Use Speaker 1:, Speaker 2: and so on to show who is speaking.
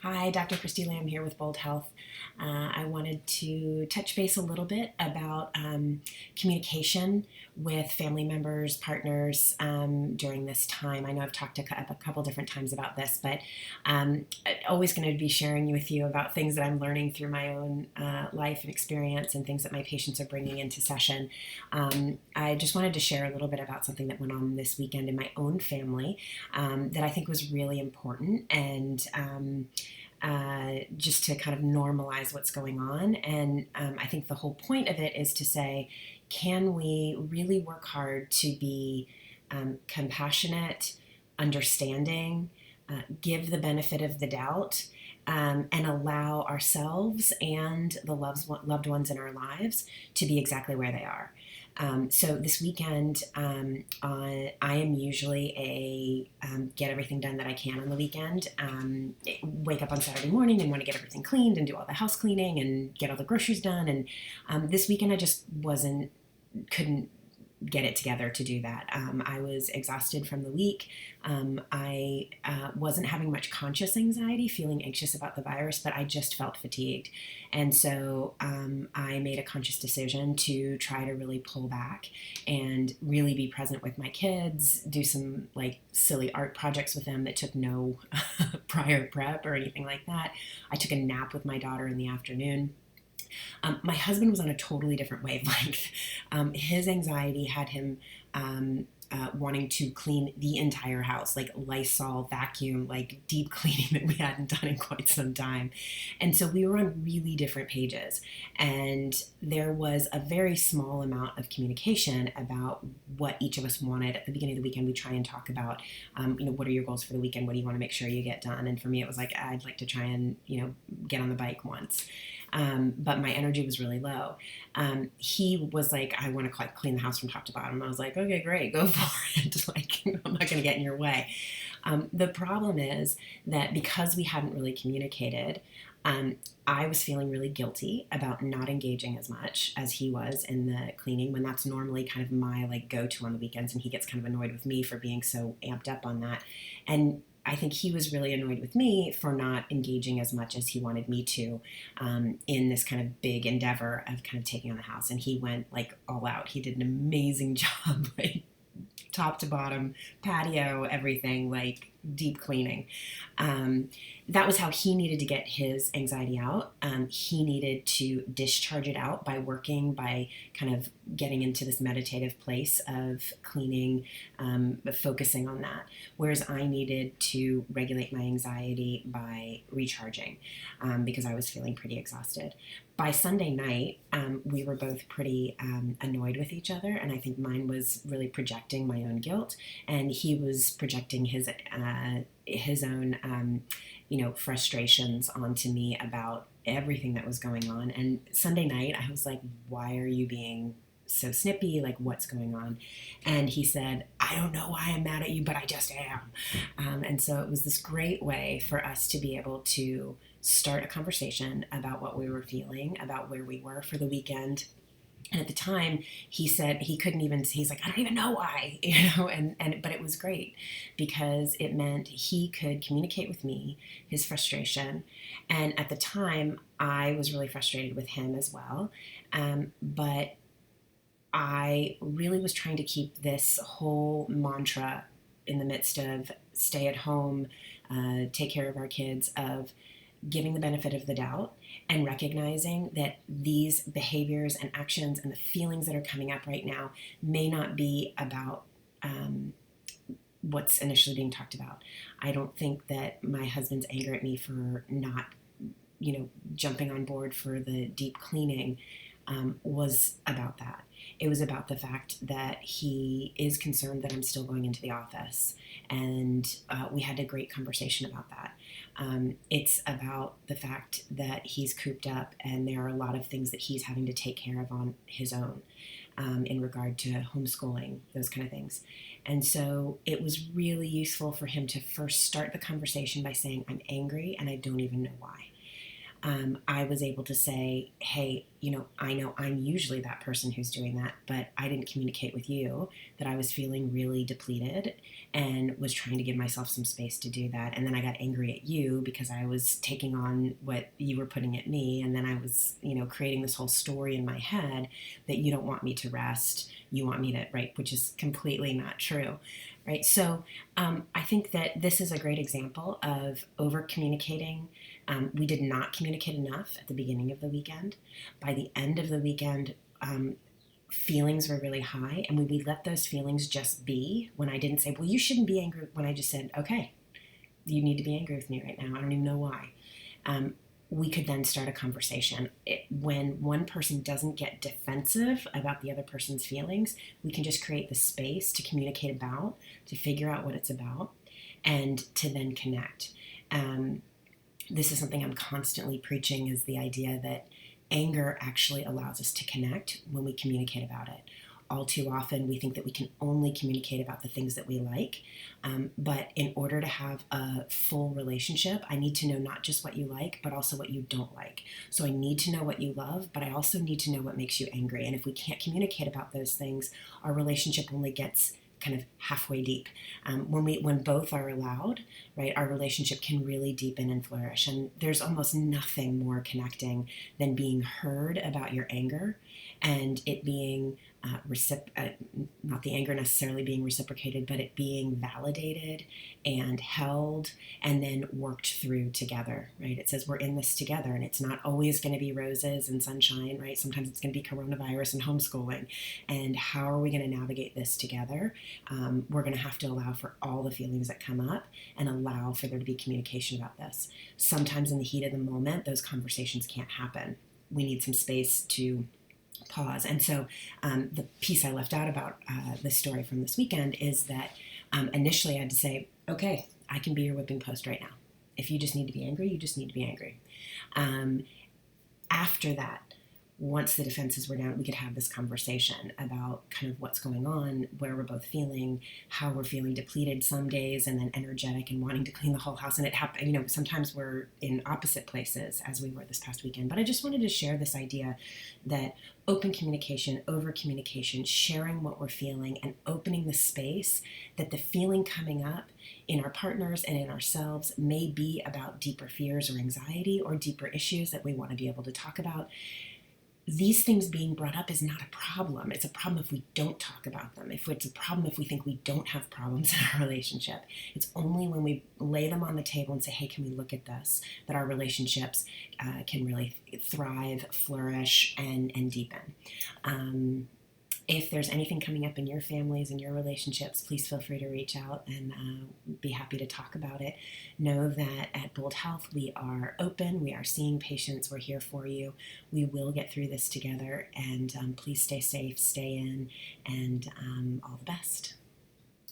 Speaker 1: Hi, Dr. Kristy Lamb here with Bold Health. I wanted to touch base a little bit about communication with family members, partners during this time. I know I've talked a couple different times about this, but I'm always going to be sharing with you about things that I'm learning through my own life and experience and things that my patients are bringing into session. I just wanted to share a little bit about something that went on this weekend in my own family that I think was really important and just to kind of normalize what's going on. And I think the whole point of it is to say, can we really work hard to be compassionate, understanding, give the benefit of the doubt, and allow ourselves and the loved ones in our lives to be exactly where they are. So this weekend, I am usually get everything done that I can on the weekend. Wake up on Saturday morning and want to get everything cleaned and do all the house cleaning and get all the groceries done. And this weekend I just couldn't get it together to do that. I was exhausted from the week. I wasn't having much conscious anxiety, feeling anxious about the virus, but I just felt fatigued. And so I made a conscious decision to try to really pull back and really be present with my kids, do some like silly art projects with them that took no prior prep or anything like that. I took a nap with my daughter in the afternoon. My husband was on a totally different wavelength. His anxiety had him wanting to clean the entire house, like Lysol, vacuum, like deep cleaning that we hadn't done in quite some time. And so we were on really different pages. And there was a very small amount of communication about what each of us wanted. At the beginning of the weekend, we try and talk about, what are your goals for the weekend? What do you want to make sure you get done? And for me, it was like, I'd like to try and, get on the bike once. But my energy was really low. He was like, I want to clean the house from top to bottom. I was like, okay, great, go for it. Like, I'm not going to get in your way. The problem is that because we hadn't really communicated, I was feeling really guilty about not engaging as much as he was in the cleaning, when that's normally kind of my go-to on the weekends, and he gets kind of annoyed with me for being so amped up on that. And I think he was really annoyed with me for not engaging as much as he wanted me to in this kind of big endeavor of kind of taking on the house. And he went all out. He did an amazing job, top to bottom, patio, everything, deep cleaning. That was how he needed to get his anxiety out. He needed to discharge it out by working, by kind of getting into this meditative place of cleaning, focusing on that. Whereas I needed to regulate my anxiety by recharging because I was feeling pretty exhausted. By Sunday night, we were both pretty annoyed with each other, and I think mine was really projecting my own guilt, and he was projecting his own frustrations onto me about everything that was going on. And Sunday night, I was like, why are you being so snippy? What's going on? And he said, I don't know why I'm mad at you, but I just am. And so it was this great way for us to be able to start a conversation about what we were feeling, about where we were for the weekend. And at the time, he said he couldn't even, he's like, I don't even know why, but it was great because it meant he could communicate with me his frustration. And at the time, I was really frustrated with him as well. But I really was trying to keep this whole mantra in the midst of stay at home, take care of our kids, of giving the benefit of the doubt and recognizing that these behaviors and actions and the feelings that are coming up right now may not be about what's initially being talked about. I don't think that my husband's anger at me for not, jumping on board for the deep cleaning was about that. It was about the fact that he is concerned that I'm still going into the office, and we had a great conversation about that. It's about the fact that he's cooped up, and there are a lot of things that he's having to take care of on his own in regard to homeschooling, those kind of things. And so it was really useful for him to first start the conversation by saying, I'm angry and I don't even know why. I was able to say, hey, I know I'm usually that person who's doing that, but I didn't communicate with you that I was feeling really depleted and was trying to give myself some space to do that. And then I got angry at you because I was taking on what you were putting at me. And then I was, creating this whole story in my head that you don't want me to rest. You want me to, right, which is completely not true. Right. So I think that this is a great example of over communicating. We did not communicate enough at the beginning of the weekend. By the end of the weekend, feelings were really high, and when we let those feelings just be, when I didn't say, well, you shouldn't be angry, when I just said, okay, you need to be angry with me right now, I don't even know why, we could then start a conversation. When one person doesn't get defensive about the other person's feelings, we can just create the space to communicate about, to figure out what it's about, and to then connect. This is something I'm constantly preaching, is the idea that anger actually allows us to connect when we communicate about it. All too often, we think that we can only communicate about the things that we like. But in order to have a full relationship, I need to know not just what you like, but also what you don't like. So I need to know what you love, but I also need to know what makes you angry. And if we can't communicate about those things, our relationship only gets kind of halfway deep. When both are allowed, right, our relationship can really deepen and flourish. And there's almost nothing more connecting than being heard about your anger and it being not the anger necessarily being reciprocated, but it being validated and held and then worked through together, right? It says we're in this together, and it's not always going to be roses and sunshine, right? Sometimes it's going to be coronavirus and homeschooling. And how are we going to navigate this together? We're going to have to allow for all the feelings that come up and allow for there to be communication about this. Sometimes in the heat of the moment, those conversations can't happen. We need some space to pause. And so the piece I left out about this story from this weekend is that initially I had to say, okay, I can be your whipping post right now. If you just need to be angry, you just need to be angry. After that, once the defenses were down, we could have this conversation about kind of what's going on, where we're both feeling, how we're feeling depleted some days, and then energetic and wanting to clean the whole house. And it happened, sometimes we're in opposite places, as we were this past weekend. But I just wanted to share this idea that open communication, over communication, sharing what we're feeling, and opening the space that the feeling coming up in our partners and in ourselves may be about deeper fears or anxiety or deeper issues that we want to be able to talk about. These things being brought up is not a problem. It's a problem if we don't talk about them. It's a problem if we think we don't have problems in our relationship. It's only when we lay them on the table and say, hey, can we look at this, that our relationships can really thrive, flourish, and deepen. If there's anything coming up in your families and your relationships, please feel free to reach out and be happy to talk about it. Know that at Bold Health, we are open. We are seeing patients. We're here for you. We will get through this together. And please stay safe, stay in, and all the best.